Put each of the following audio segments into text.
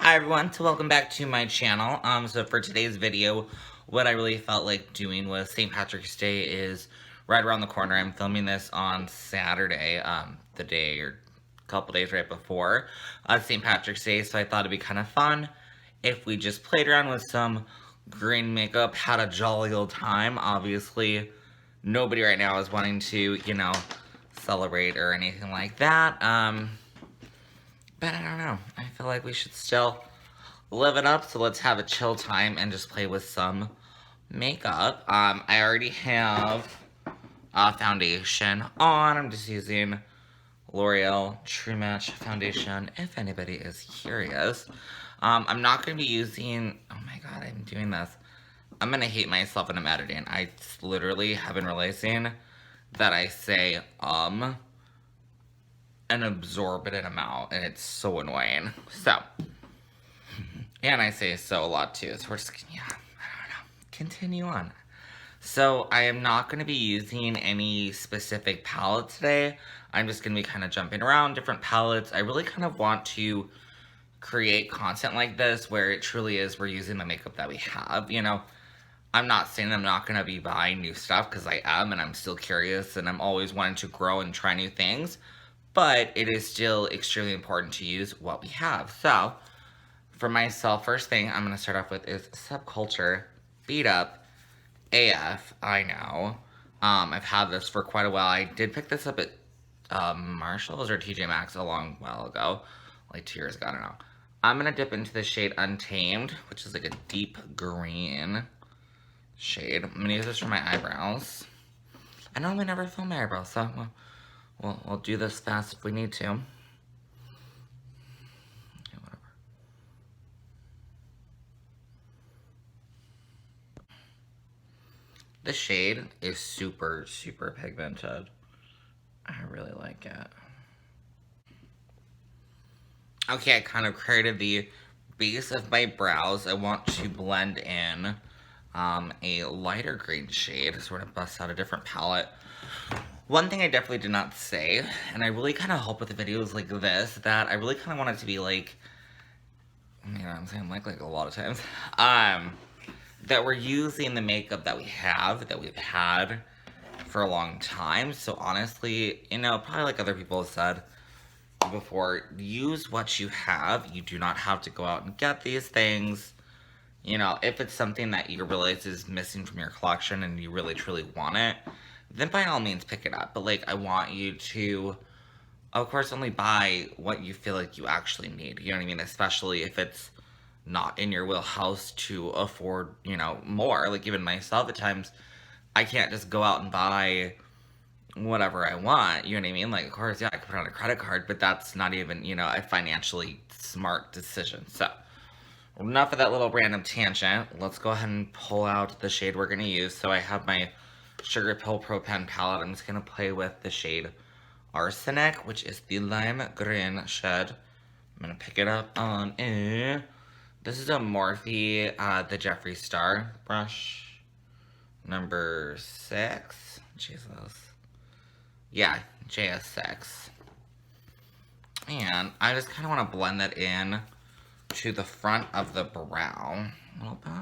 Hi everyone, so welcome back to my channel. So for today's video, what I really felt like doing was St. Patrick's Day is right around the corner. I'm filming this on Saturday, the day or a couple days right before St. Patrick's Day, so I thought it'd be kind of fun if we just played around with some green makeup, had a jolly old time. Obviously, nobody right now is wanting to, celebrate or anything like that. But I don't know. I feel like we should still live it up, so let's have a chill time and just play with some makeup. I already have foundation on. I'm just using L'Oreal True Match foundation, if anybody is curious. I'm not going to be using... Oh my god, I'm doing this. I'm going to hate myself when I'm editing. I literally have been realizing that I say, an exorbitant amount, and it's so annoying. So, and I say so a lot too, so we're just, I don't know, continue on. So, I am not going to be using any specific palette today. I'm just going to be kind of jumping around different palettes. I really kind of want to create content like this where it truly is we're using the makeup that we have, I'm not saying I'm not going to be buying new stuff, because I am, and I'm still curious, and I'm always wanting to grow and try new things. But it is still extremely important to use what we have. So, for myself, first thing I'm going to start off with is Subculture Beat Up AF. I know. I've had this for quite a while. I did pick this up at Marshall's or TJ Maxx a long while ago. Like 2 years ago, I don't know. I'm going to dip into the shade Untamed, which is like a deep green shade. I'm going to use this for my eyebrows. I normally never film my eyebrows, so... We'll do this fast if we need to. Okay, whatever. The shade is super, super pigmented. I really like it. Okay, I kind of created the base of my brows. I want to blend in a lighter green shade, sort of bust out a different palette. One thing I definitely did not say, and I really kind of hope with the videos like this, that I really kind of want it to be like, you know what I'm saying, like a lot of times, that we're using the makeup that we have, that we've had for a long time. So honestly, probably like other people have said before, use what you have. You do not have to go out and get these things. If it's something that you realize is missing from your collection and you really truly want it, then by all means pick it up. But like, I want you to, of course, only buy what you feel like you actually need. You know what I mean? Especially if it's not in your wheelhouse to afford, more. Like even myself at times, I can't just go out and buy whatever I want. You know what I mean? Like, of course, yeah, I could put on a credit card, but that's not even, a financially smart decision. So, enough of that little random tangent. Let's go ahead and pull out the shade we're going to use. So I have my Sugar Pill Pro Pen palette. I'm just going to play with the shade Arsenic, which is the lime green shade. I'm going to pick it up on this is a Morphe, the Jeffree Star brush. Number 6. Jesus. Yeah, JS6. And I just kind of want to blend that in to the front of the brow a little bit.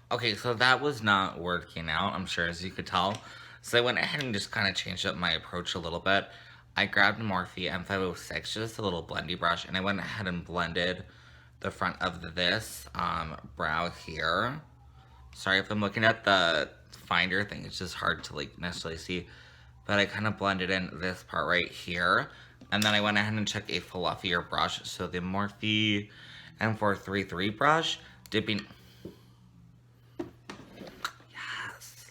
Okay, so that was not working out, I'm sure, as you could tell. So I went ahead and just kind of changed up my approach a little bit. I grabbed Morphe M506, just a little blendy brush, and I went ahead and blended the front of this brow here. Sorry if I'm looking at the finder thing, it's just hard to like necessarily see. But I kind of blended in this part right here. And then I went ahead and took a fluffier brush. So the Morphe M433 brush, dipping... Yes.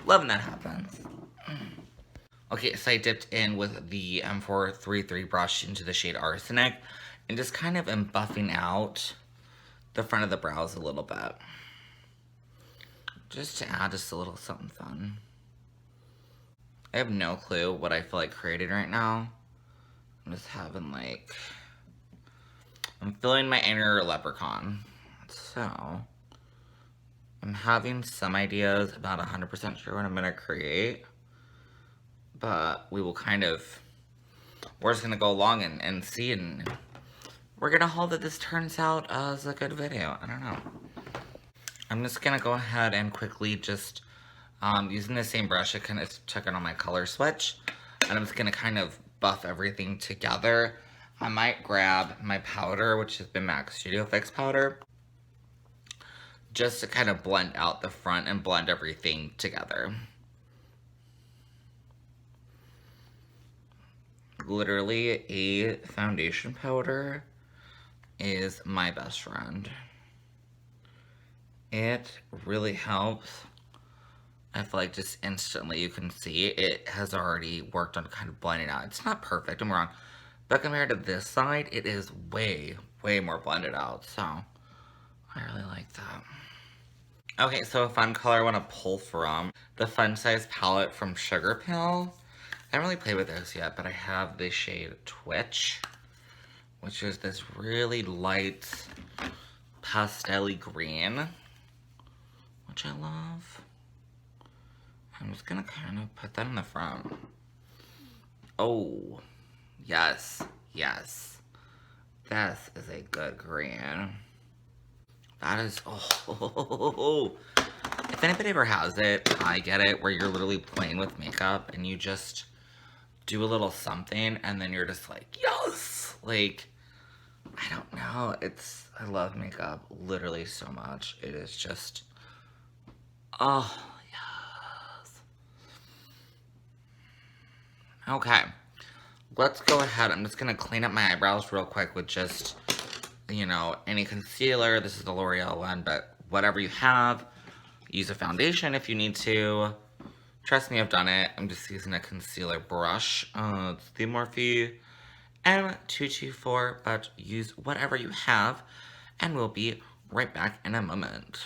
Love when that happens. Okay, so I dipped in with the M433 brush into the shade Arsenic. And just kind of am buffing out the front of the brows a little bit. Just to add just a little something fun. I have no clue what I feel like creating right now. I'm just having like... I'm feeling my inner leprechaun. So... I'm having some ideas, about 100% sure what I'm going to create. But we will kind of, we're just going to go along and see, and we're going to hope that this turns out as a good video. I don't know. I'm just going to go ahead and quickly just, using the same brush, I kind of took it on my color switch. And I'm just going to kind of buff everything together. I might grab my powder, which has been MAC Studio Fix powder, just to kind of blend out the front and blend everything together. Literally, a foundation powder is my best friend. It really helps. I feel like just instantly you can see it has already worked on kind of blending out. It's not perfect, I'm wrong. But compared to this side, it is way, way more blended out. So, I really like that. Okay, so a fun color I want to pull from. The Fun Size palette from Sugar Pill. I haven't really played with this yet, but I have the shade Twitch, which is this really light pastel-y green, which I love. I'm just gonna kind of put that in the front. Oh, yes, yes. This is a good green. That is, oh. If anybody ever has it, I get it, where you're literally playing with makeup and you just do a little something and then you're just like, yes! Like, I don't know, I love makeup literally so much. It is just, oh, yes. Okay, let's go ahead. I'm just gonna clean up my eyebrows real quick with just, you know, any concealer. This is the L'Oreal one, but whatever you have. Use a foundation if you need to. Trust me, I've done it. I'm just using a concealer brush. It's the Morphe M224, but use whatever you have, and we'll be right back in a moment.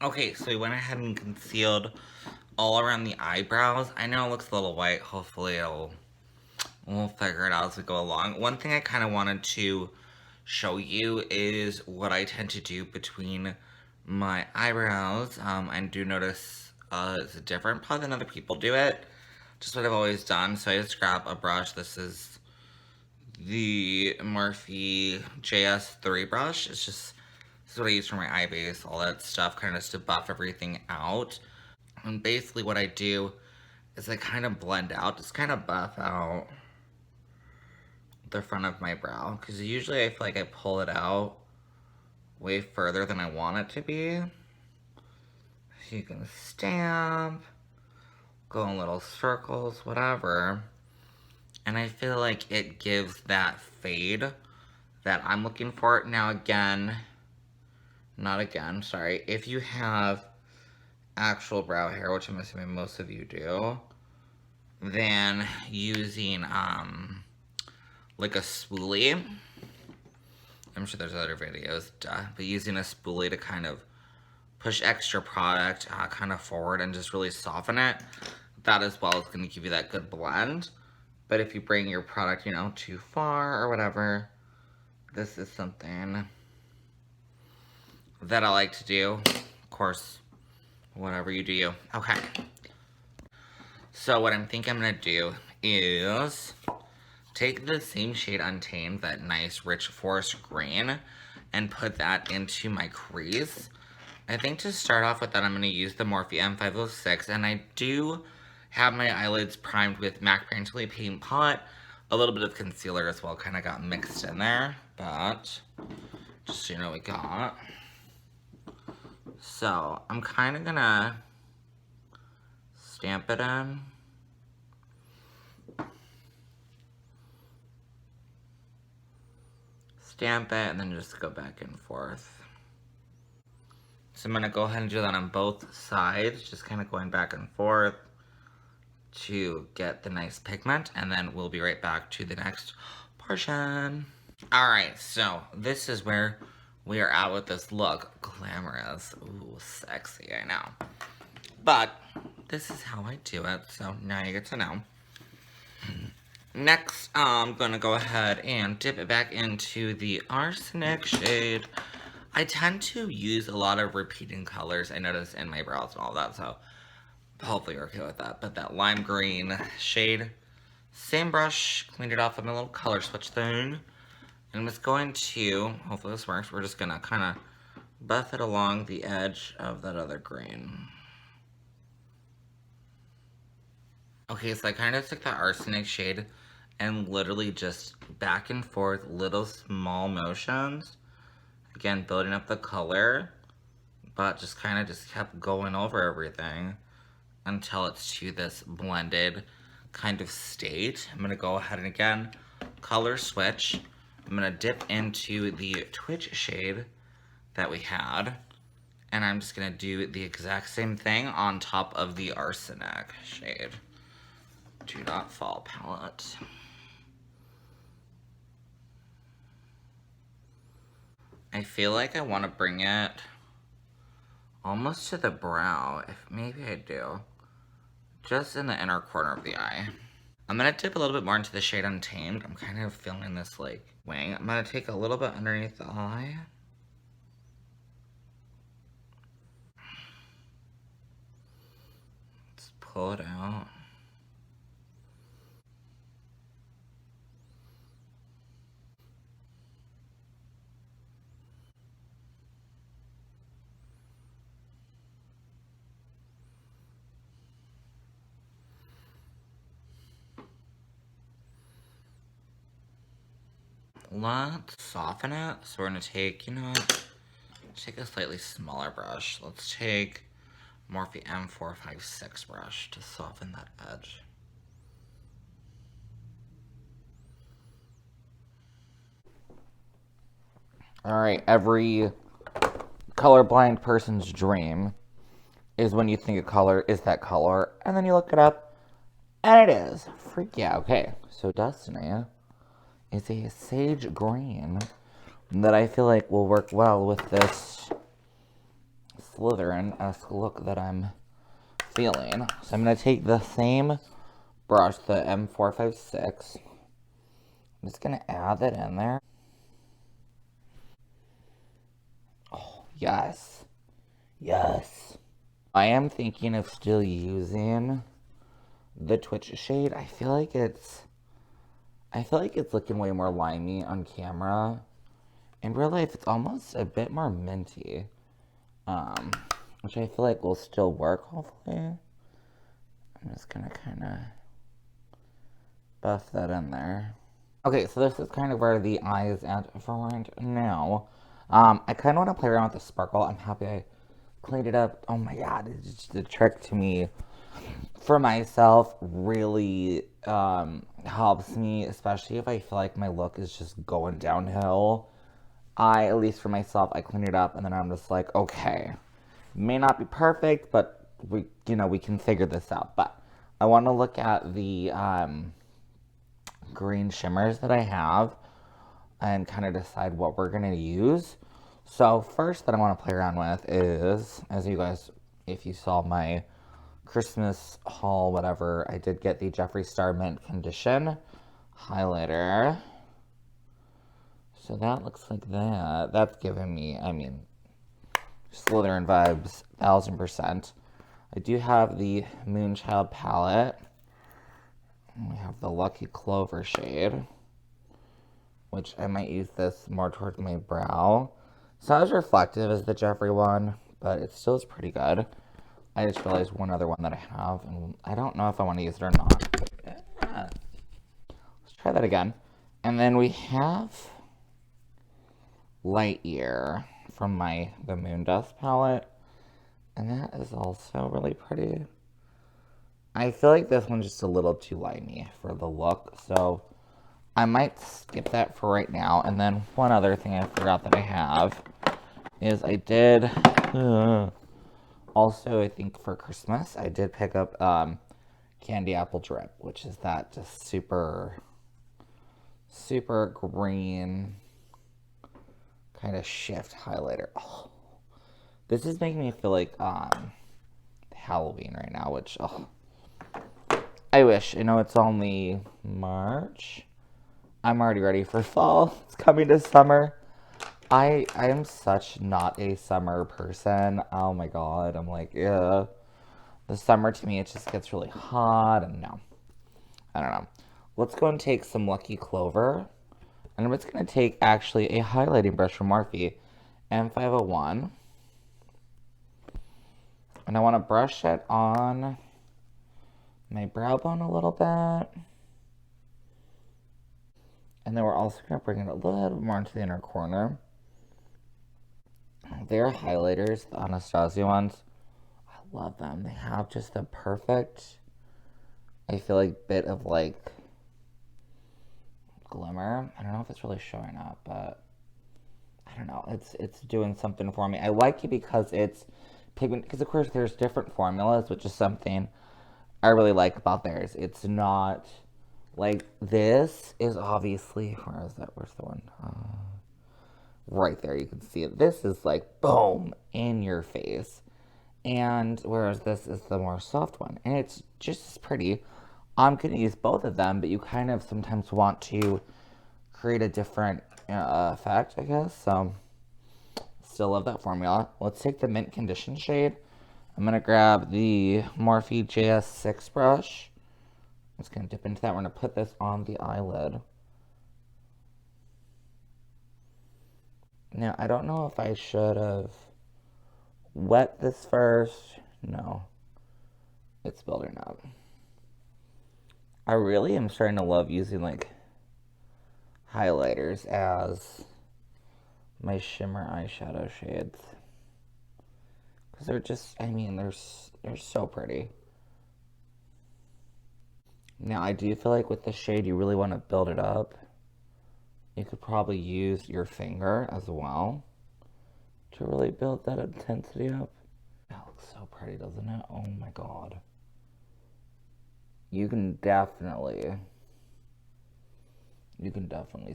Okay, so we went ahead and concealed all around the eyebrows. I know it looks a little white. Hopefully we'll figure it out as we go along. One thing I kind of wanted to show you is what I tend to do between my eyebrows. I do notice it's different probably than other people do it. Just what I've always done. So I just grab a brush. This is the Morphe JS3 brush. This is what I use for my eye base, all that stuff, kind of just to buff everything out. And basically what I do is I kind of blend out, just kind of buff out the front of my brow. Because usually I feel like I pull it out way further than I want it to be. So you can stamp, go in little circles, whatever. And I feel like it gives that fade that I'm looking for. Now again, sorry. If you have actual brow hair, which I'm assuming most of you do, then using like a spoolie, I'm sure there's other videos, but using a spoolie to kind of push extra product kind of forward and just really soften it, that as well is going to give you that good blend. But if you bring your product, you know, too far or whatever, this is something that I like to do. Of course, whatever you do you. Okay. So what I'm thinking I'm going to do is take the same shade Untamed, that nice rich forest green, and put that into my crease. I think to start off with that, I'm going to use the Morphe M506, and I do have my eyelids primed with MAC Painterly Paint Pot. A little bit of concealer as well, kind of got mixed in there, but just so you know what we got. So, I'm kind of going to stamp it in. Stamp it, and then just go back and forth. So I'm going to go ahead and do that on both sides, just kind of going back and forth to get the nice pigment, and then we'll be right back to the next portion. Alright, so this is where we are at with this look. Glamorous. Ooh, sexy, I know. But this is how I do it, so now you get to know. Next, I'm going to go ahead and dip it back into the Arsenic shade. I tend to use a lot of repeating colors, I notice, in my brows and all that, so hopefully you're okay with that. But that lime green shade, same brush, cleaned it off with my little color switch thing. And I'm just going to, hopefully this works, we're just gonna kind of buff it along the edge of that other green. Okay, so I kind of took that arsenic shade and literally just back and forth, little small motions. Again, building up the color, but just kind of just kept going over everything until it's to this blended kind of state. I'm gonna go ahead and again, color switch. I'm gonna dip into the Twitch shade that we had, and I'm just gonna do the exact same thing on top of the arsenic shade. Do not fall palette. I feel like I want to bring it almost to the brow, if maybe I do. Just in the inner corner of the eye. I'm gonna dip a little bit more into the shade Untamed. I'm kind of feeling this like wing. I'm gonna take a little bit underneath the eye. Let's pull it out. Let's soften it. So we're gonna take, you know what? Take a slightly smaller brush. Let's take more of the M456 brush to soften that edge. Alright, every colorblind person's dream is when you think a color is that color, and then you look it up, and it is. Freak yeah, okay. So Destiny is a sage green that I feel like will work well with this Slytherin-esque look that I'm feeling. So I'm going to take the same brush, the M456. I'm just going to add that in there. Oh, yes. Yes. I am thinking of still using the Twitch shade. I feel like it's looking way more limey on camera. In real life, it's almost a bit more minty. Which I feel like will still work, hopefully. I'm just gonna kind of buff that in there. Okay, so this is kind of where the eye is at for right now. I kind of want to play around with the sparkle. I'm happy I cleaned it up. Oh my god, it's just a trick to me. For myself, really helps me, especially if I feel like my look is just going downhill. At least for myself, I clean it up and then I'm just like, okay, may not be perfect, but we can figure this out. But I want to look at the green shimmers that I have and kind of decide what we're going to use. So first that I want to play around with is, as you guys, if you saw my Christmas haul, whatever, I did get the Jeffree Star Mint Condition highlighter. So that looks like that. That's giving me, I mean, Slytherin vibes, 1000%. I do have the Moonchild palette. We have the Lucky Clover shade, which I might use this more towards my brow. It's not as reflective as the Jeffree one, but it still is pretty good. I just realized one other one that I have, and I don't know if I want to use it or not. Yeah. Let's try that again. And then we have Light Year from the Moon Dust palette, and that is also really pretty. I feel like this one's just a little too limey for the look, so I might skip that for right now. And then one other thing I forgot that I have is I did also, I think for Christmas, I did pick up Candy Apple Drip, which is that just super green kind of shift highlighter. Oh, this is making me feel like Halloween right now, which I wish. I know it's only March. I'm already ready for fall. It's coming to summer. I am such not a summer person. Oh my god. I'm like, yeah. The summer to me, it just gets really hot, and no. I don't know. Let's go and take some Lucky Clover. And I'm just going to take actually a highlighting brush from Morphe M501. And I want to brush it on my brow bone a little bit. And then we're also going to bring it a little bit more into the inner corner. They're highlighters, the Anastasia ones. I love them. They have just the perfect, I feel like, bit of like glimmer. I don't know if it's really showing up, but I don't know. It's doing something for me. I like it because it's pigment. Because of course there's different formulas, which is something I really like about theirs. It's not like this is obviously, where is that? Where's the one? Right there, you can see it. This is like boom in your face, and whereas this is the more soft one, and it's just as pretty. I'm gonna use both of them, but you kind of sometimes want to create a different effect, I guess. So still love that formula. Let's take the mint condition shade. I'm gonna grab the Morphe JS6 brush. I'm just gonna dip into that. We're gonna put this on the eyelid. Now, I don't know if I should have wet this first. No, it's building up. I really am starting to love using like highlighters as my shimmer eyeshadow shades. Because they're just, I mean, they're so pretty. Now, I do feel like with the shade, you really want to build it up. You could probably use your finger as well to really build that intensity up. That looks so pretty, doesn't it? Oh my god. You can definitely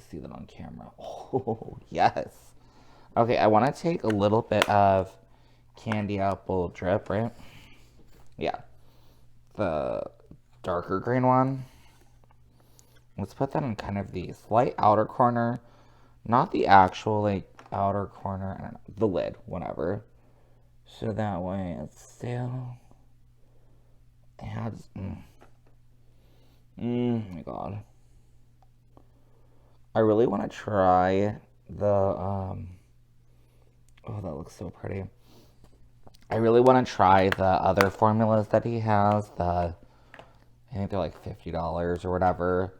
see that on camera. Oh, yes. Okay, I want to take a little bit of Candy Apple Drip, right? Yeah. The darker green one. Let's put that in kind of the slight outer corner. Not the actual, like, outer corner. I don't know. The lid, whatever. So that way it's still... It has... my god. I really want to try the... Oh, that looks so pretty. I really want to try the other formulas that he has. I think they're like $50 or whatever.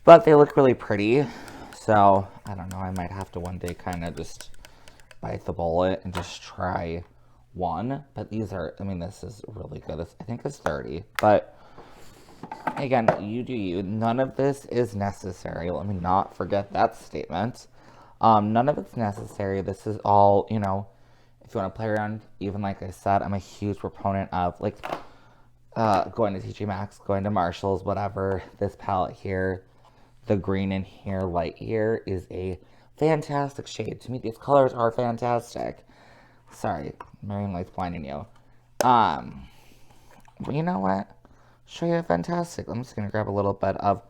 But they look really pretty. So, I don't know. I might have to one day kind of just bite the bullet and just try one. But these are, I mean, this is really good. I think it's 30. But, again, you do you. None of this is necessary. Let me not forget that statement. None of it's necessary. This is all, you know, if you want to play around. Even like I said, I'm a huge proponent of, like, going to TJ Maxx, going to Marshall's, whatever. This palette here, the green in here, light here, is a fantastic shade. To me, these colors are fantastic. Sorry, Marion Light's blinding you. But you know what? Show you fantastic. I'm just gonna grab a little bit of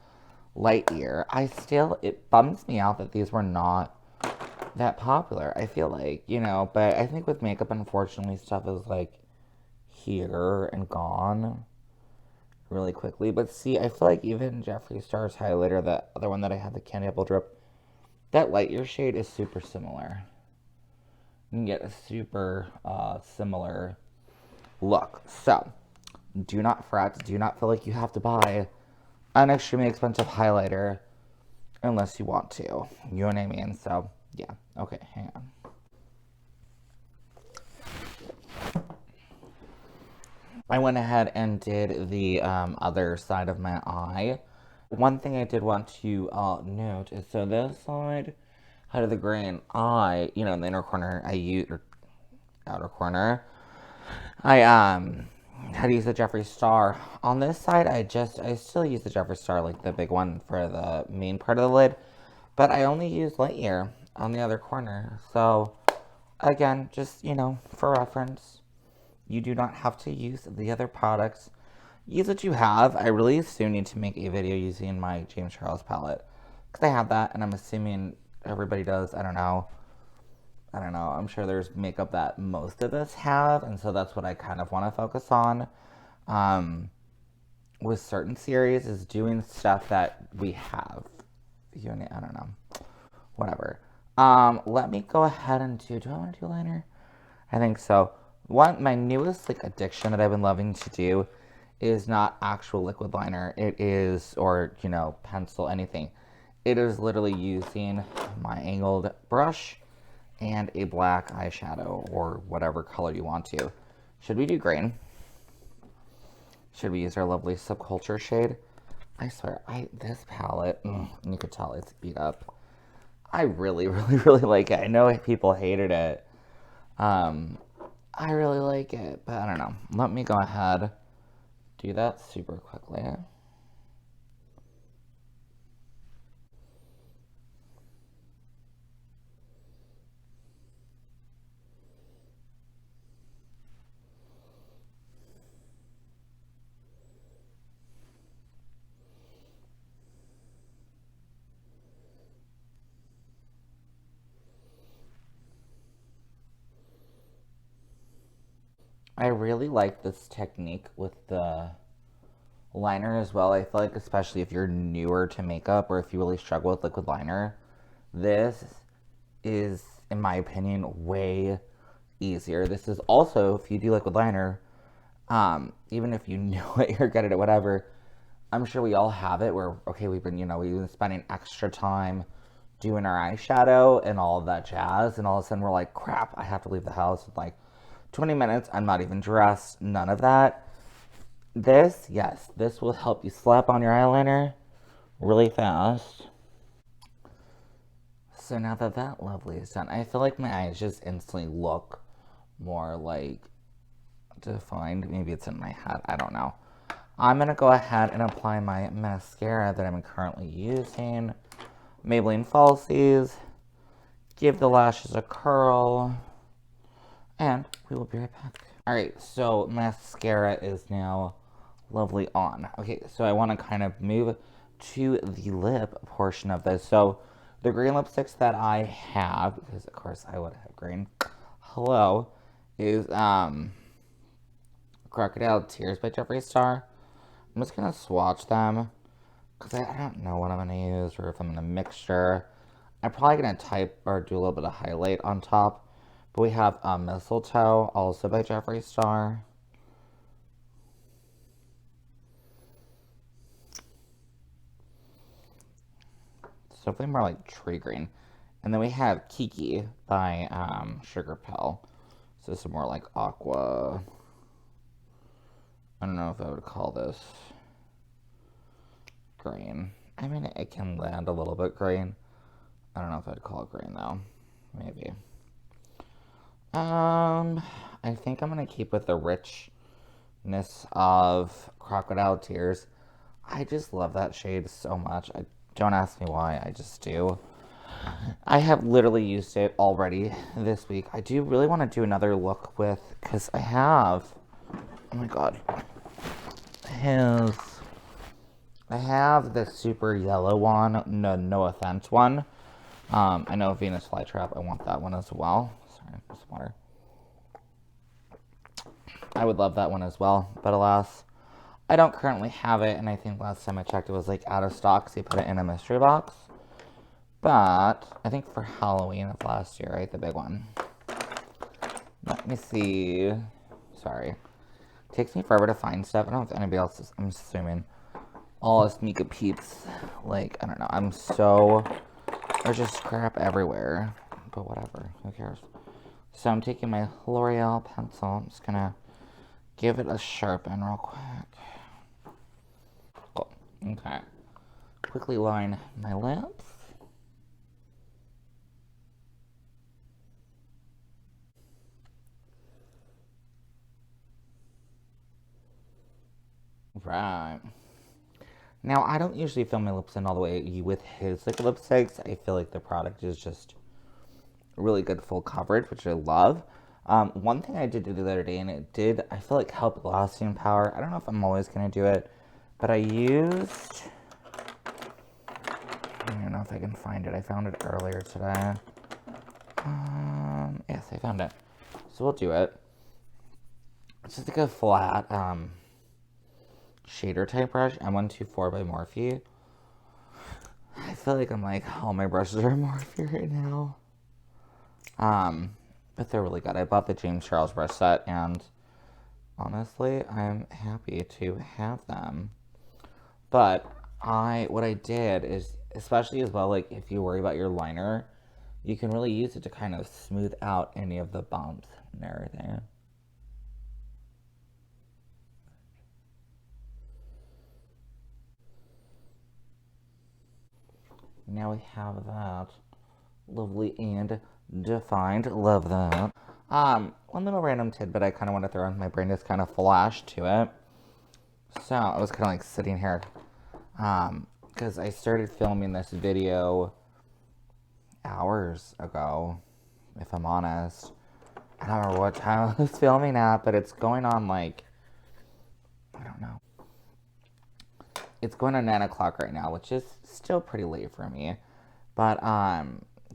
light here. It bums me out that these were not that popular. I feel like, you know, but I think with makeup, unfortunately, stuff is like here and gone really quickly. But see, I feel like even Jeffree Star's highlighter, the other one that I had, the Candy Apple Drip, that light year shade is super similar. You can get a super similar look. So, do not fret. Do not feel like you have to buy an extremely expensive highlighter unless you want to. You know what I mean? So, yeah. Okay, hang on. I went ahead and did the other side of my eye. One thing I did want to note is, so this side had the green eye, you know, in the inner corner, or outer corner, I had to use the Jeffree Star. On this side, I still use the Jeffree Star, like the big one for the main part of the lid, but I only use Lightyear on the other corner. So, again, just, you know, for reference. You do not have to use the other products. Use what you have. I really soon need to make a video using my James Charles palette, because I have that, and I'm assuming everybody does. I don't know. I don't know, I'm sure there's makeup that most of us have, and so that's what I kind of want to focus on. Um, with certain series is doing stuff that we have. I don't know. Whatever. Let me go ahead and do I want to do liner? I think so. My newest like addiction that I've been loving to do is not actual liquid liner. It is, or pencil, anything. It is literally using my angled brush and a black eyeshadow or whatever color you want to. Should we do green? Should we use our lovely subculture shade? I swear, this palette, you could tell it's beat up. I really, really, really like it. I know people hated it. I really like it, but I don't know. Let me go ahead, do that super quickly. I really like this technique with the liner as well. I feel like especially if you're newer to makeup or if you really struggle with liquid liner, this is, in my opinion, way easier. This is also, if you do liquid liner, even if you know it, you're good at it, whatever, I'm sure we all have it where, okay, we've been spending extra time doing our eyeshadow and all of that jazz, and all of a sudden we're like, crap, I have to leave the house in like 20 minutes. I'm not even dressed, none of that. This will help you slap on your eyeliner really fast. So now that that lovely is done, I feel like my eyes just instantly look more like defined. Maybe it's in my head, I don't know. I'm gonna go ahead and apply my mascara that I'm currently using. Maybelline Falsies. Give the lashes a curl. And we will be right back. Alright, so mascara is now lovely on. Okay, so I want to kind of move to the lip portion of this. So the green lipsticks that I have, because of course I would have green, hello, is Crocodile Tears by Jeffree Star. I'm just going to swatch them because I don't know what I'm going to use or if I'm going to mixture. I'm probably going to type or do a little bit of highlight on top. But we have Mistletoe, also by Jeffree Star. It's definitely more like tree green. And then we have Kiki by Sugar Pill. So this is more like aqua. I don't know if I would call this green. I mean, it can land a little bit green. I don't know if I'd call it green though. Maybe. I think I'm gonna keep with the richness of Crocodile Tears. I just love that shade so much. Don't ask me why, I just do. I have literally used it already this week. I do really want to do another look with, because I have, oh my god, I have the super yellow one, no offense one. I know Venus Flytrap, I want that one as well. Sorry, just water. I would love that one as well, but alas, I don't currently have it, and I think last time I checked it was like out of stock, so you put it in a mystery box. But I think for Halloween of last year, right, the big one. Let me see. Sorry. It takes me forever to find stuff. I don't know if anybody else is, I'm assuming. All us Mika peeps, like, I don't know, there's just crap everywhere. But whatever, who cares? So I'm taking my L'Oreal pencil. I'm just gonna give it a sharpen real quick. Cool. Okay. Quickly line my lips. Right. Now, I don't usually fill my lips in all the way with his like lipsticks. I feel like the product is just really good full coverage, which I love. One thing I did do the other day, and I feel like help lasting power. I don't know if I'm always going to do it, but I used, I don't know if I can find it. I found it earlier today. Yes, I found it. So we'll do it. It's just like a flat, shader type brush, M124 by Morphe. I feel like I'm like, all my brushes are Morphe right now. But they're really good. I bought the James Charles brush set, and honestly, I'm happy to have them. But what I did is, especially as well, like if you worry about your liner, you can really use it to kind of smooth out any of the bumps and everything. Now we have that lovely and defined. Love that. One little random tidbit I kind of want to throw in. My brain just kind of flashed to it. So I was kind of like sitting here, because I started filming this video hours ago, if I'm honest. I don't remember what time I was filming at, but it's going on like, I don't know. It's going on 9 o'clock right now, which is still pretty late for me. But,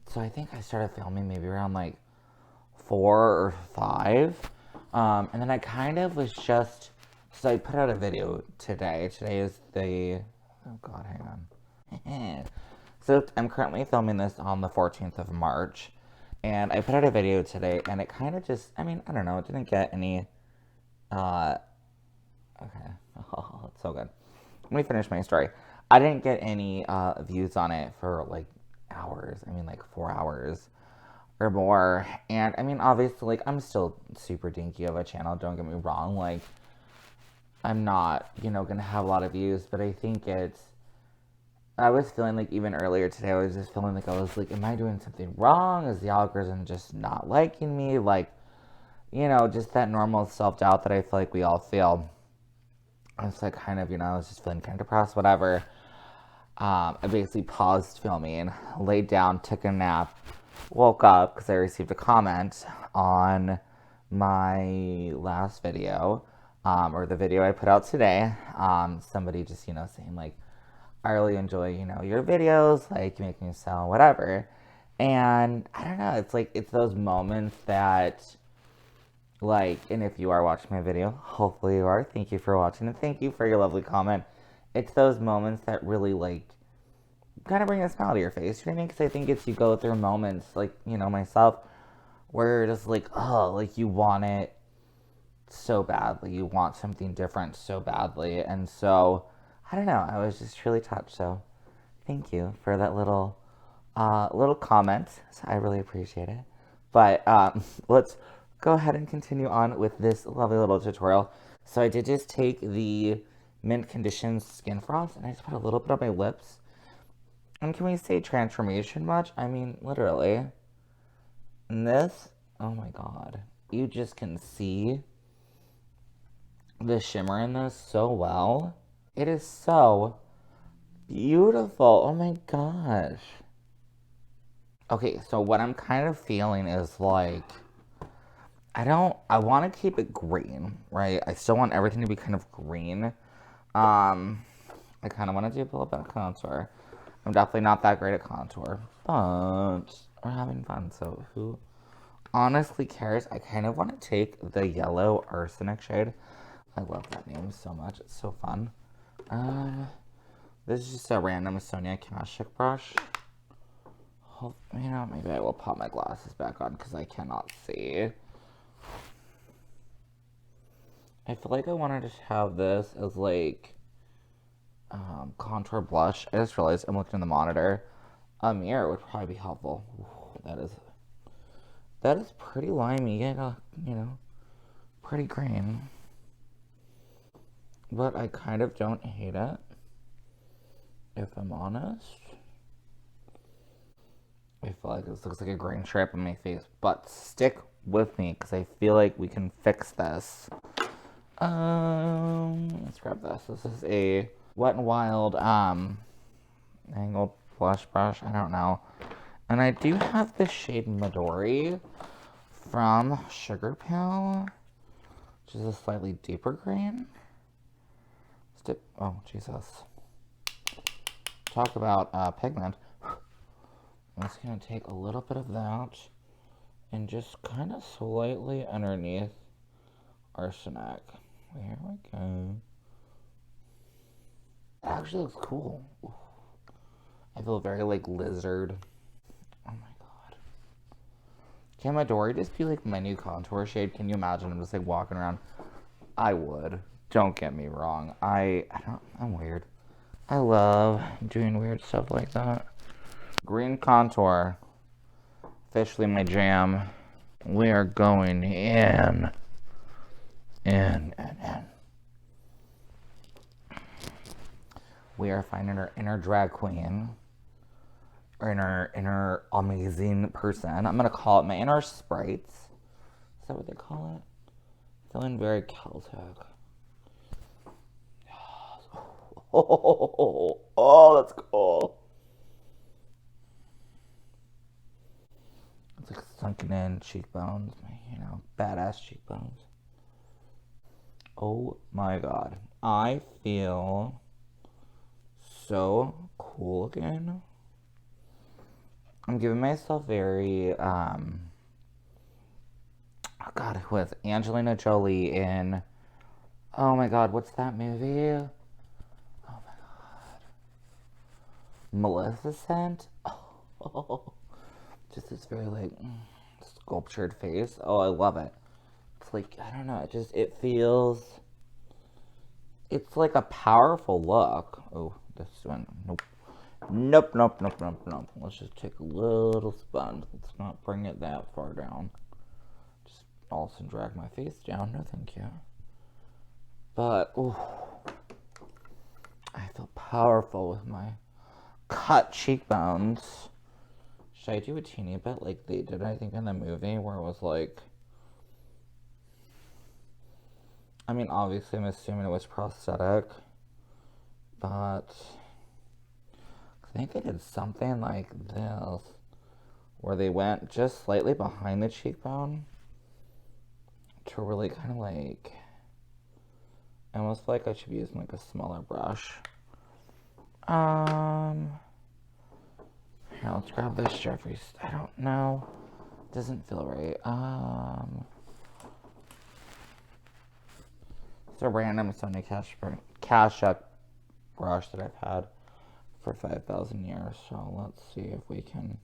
so I think I started filming maybe around like 4 or 5. And then I kind of was just, so I put out a video today. Today is the, oh God, hang on. So I'm currently filming this on the 14th of March. And I put out a video today, and it kind of just, I mean, I don't know, it didn't get any, okay. Oh, it's so good. Let me finish my story. I didn't get any views on it for like hours. I mean, like 4 hours or more. And I mean, obviously, like, I'm still super dinky of a channel. Don't get me wrong. Like, I'm not, gonna have a lot of views, but I think I was feeling like even earlier today, I was just feeling like I was like, am I doing something wrong? Is the algorithm just not liking me? Like, just that normal self doubt that I feel like we all feel. I was like kind of, I was just feeling kind of depressed, whatever. I basically paused filming, laid down, took a nap, woke up because I received a comment on my last video, or the video I put out today. Somebody just, saying like, I really enjoy, your videos, like, you make me sound whatever. And I don't know, it's like, it's those moments that, like, and if you are watching my video, hopefully you are, thank you for watching, and thank you for your lovely comment. It's those moments that really, like, kind of bring a smile to your face, you know what I mean? Because I think it's, you go through moments, like, myself, where you're just like, oh, like, you want it so badly, you want something different so badly, and so, I don't know, I was just really touched, so thank you for that little comment. So I really appreciate it. But let's go ahead and continue on with this lovely little tutorial. So I did just take the Mint Conditions Skin Frost and I just put a little bit on my lips. And can we say transformation much? I mean, literally. And this, oh my God. You just can see the shimmer in this so well. It is so beautiful. Oh my gosh. Okay, so what I'm kind of feeling is like, I want to keep it green, right? I still want everything to be kind of green. I kind of want to do a little bit of contour. I'm definitely not that great at contour, but we're having fun, so who honestly cares? I kind of want to take the yellow arsenic shade. I love that name so much. It's so fun. This is just a random Sonia Kashuk brush. Maybe I will pop my glasses back on because I cannot see. I feel like I wanted to have this as like contour blush. I just realized I'm looking in the monitor. A mirror would probably be helpful. Ooh, that is pretty limey, pretty green. But I kind of don't hate it, if I'm honest. I feel like this looks like a green stripe on my face, but stick with me because I feel like we can fix this. Let's grab this. This is a Wet n Wild angled blush brush. I don't know. And I do have the shade Midori from Sugar Pill, which is a slightly deeper green. Oh, Jesus. Talk about pigment. I'm just going to take a little bit of that And just kind of slightly underneath our neck. There we go. It actually looks cool. I feel very like lizard. Oh my god. Can Midori just be like my new contour shade? Can you imagine I'm just like walking around? I would. Don't get me wrong. I'm weird. I love doing weird stuff like that. Green contour. Officially my jam. We are going in. In. We are finding our inner drag queen. Or inner amazing person. I'm gonna call it my inner sprites. Is that what they call it? Feeling very Celtic. Oh, that's cool. It's like sunken in cheekbones, badass cheekbones. Oh my god. I feel so cool again. I'm giving myself very, oh god, who was Angelina Jolie in, oh my god, what's that movie? Oh my god. Maleficent? Oh, just this very, like, sculptured face. Oh, I love it. It's like, I don't know, it feels, it's like a powerful look. Oh, this one, nope. Nope. Let's just take a little sponge. Let's not bring it that far down. Just also drag my face down. No, thank you. But, ooh, I feel powerful with my cut cheekbones. Should I do a teeny bit like they did, I think, in the movie where it was like, I mean, obviously I'm assuming it was prosthetic, but I think they did something like this, where they went just slightly behind the cheekbone to really kind of like, I almost feel like I should be using like a smaller brush. Here, let's grab this Jeffrey's. I don't know. Doesn't feel right. It's a random Sony Cash App brush that I've had for 5,000 years. So let's see if we can.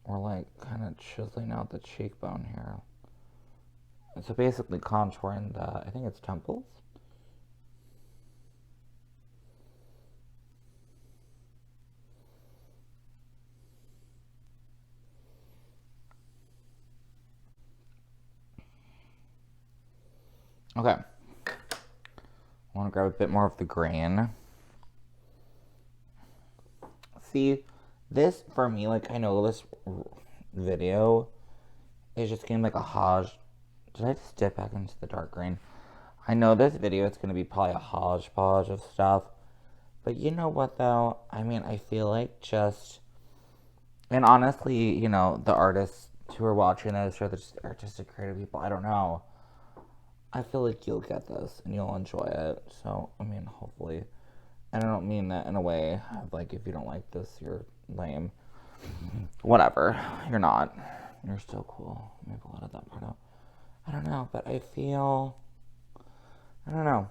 We're like kind of chiseling out the cheekbone here. So basically contouring the, I think it's temples. Okay. I want to grab a bit more of the green. See, this for me, like, I know this video is just getting like a hodge. Did I just dip back into the dark green? I know this video is going to be probably a hodgepodge of stuff. But you know what, though? I mean, I feel like just... And honestly, the artists who are watching this or the artistic creative people, I don't know. I feel like you'll get this and you'll enjoy it. So, I mean, hopefully. And I don't mean that in a way of like, if you don't like this, you're lame. Whatever. You're not. You're still cool. Maybe a lot of that part out. I don't know, but I feel... I don't know.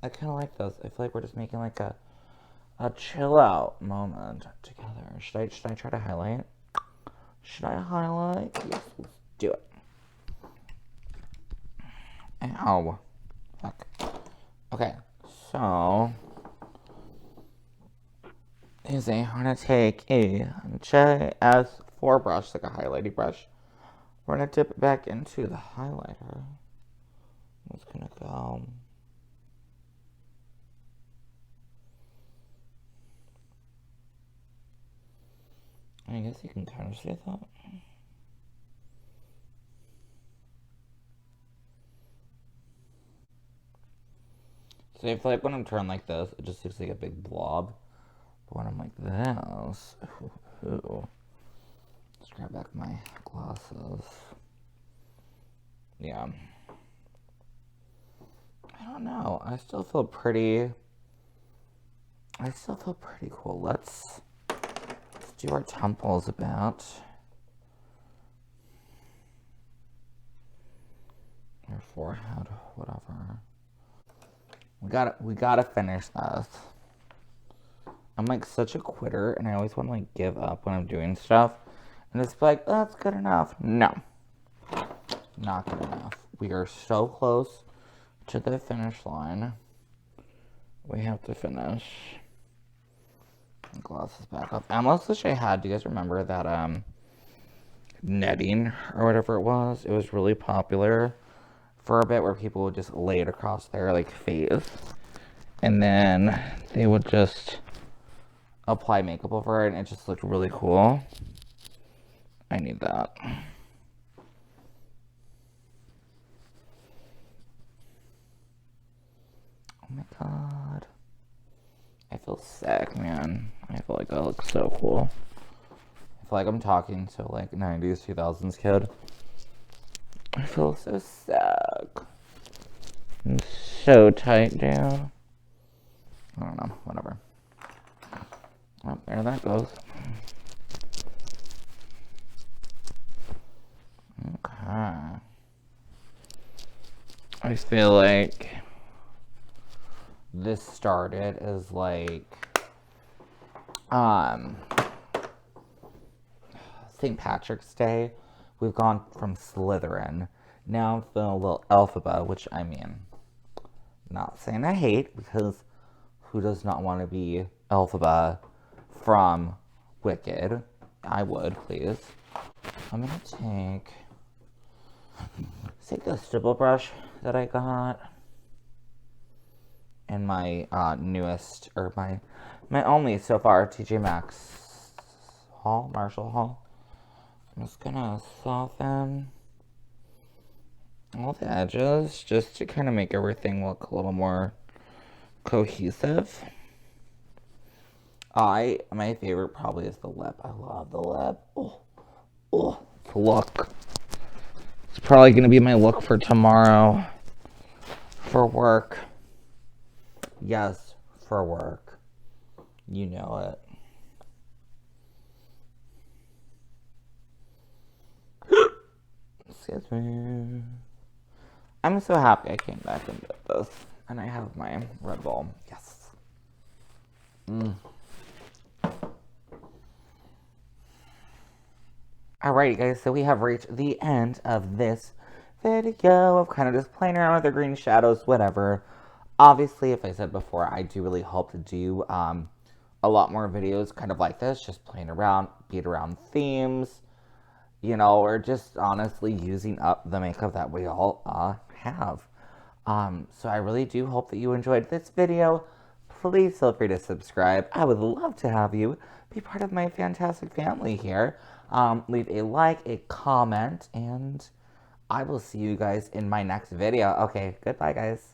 I kind of like this. I feel like we're just making like a chill out moment together. Should I try to highlight? Should I highlight? Yes, let's do it. Ow. Fuck. Okay, so I'm gonna take a JS4 brush, like a highlighting brush. We're gonna dip it back into the highlighter. It's gonna go. I guess you can kind of see that. So I feel like when I'm turned like this, it just looks like a big blob. But when I'm like this, let's grab back my glasses. Yeah. I don't know. I still feel pretty cool. Let's do our temples a bit. Your forehead, whatever. We gotta finish this. I'm like such a quitter, and I always want to like give up when I'm doing stuff, and it's like, oh, that's good enough. No, not good enough. We are so close to the finish line. We have to finish. Glasses back up. I almost wish I had. Do you guys remember that netting or whatever it was? It was really popular for a bit, where people would just lay it across their like face, and then they would just apply makeup over it, and it just looked really cool. I need that. Oh my god. I feel sick, man. I feel like I look so cool. I feel like I'm talking to like 90s, 2000s kid. I feel so sick. I'm so tight down. I don't know, whatever. Well, there that goes. Okay. I feel like this started as like St. Patrick's Day. We've gone from Slytherin. Now I'm feeling a little alphabet, which I mean, not saying I hate, because who does not want to be alphabet from Wicked? I would, please. I'm gonna take the stipple brush that I got in my newest, or my only so far TJ Maxx haul, Marshall haul. I'm just gonna soften all the edges just to kind of make everything look a little more cohesive. My favorite probably is the lip. I love the lip. Oh, the look. It's probably gonna be my look for tomorrow for work. Yes, for work. You know it. Excuse me. I'm so happy I came back and did this. And I have my Red Bull. Yes. Alrighty, guys. So we have reached the end of this video of kind of just playing around with the green shadows, whatever. Obviously, if I said before, I do really hope to do a lot more videos kind of like this, just playing around, beat around themes, you know, or just honestly using up the makeup that we all have. So I really do hope that you enjoyed this video. Please feel free to subscribe. I would love to have you be part of my fantastic family here. Leave a like, a comment, and I will see you guys in my next video. Okay, goodbye, guys.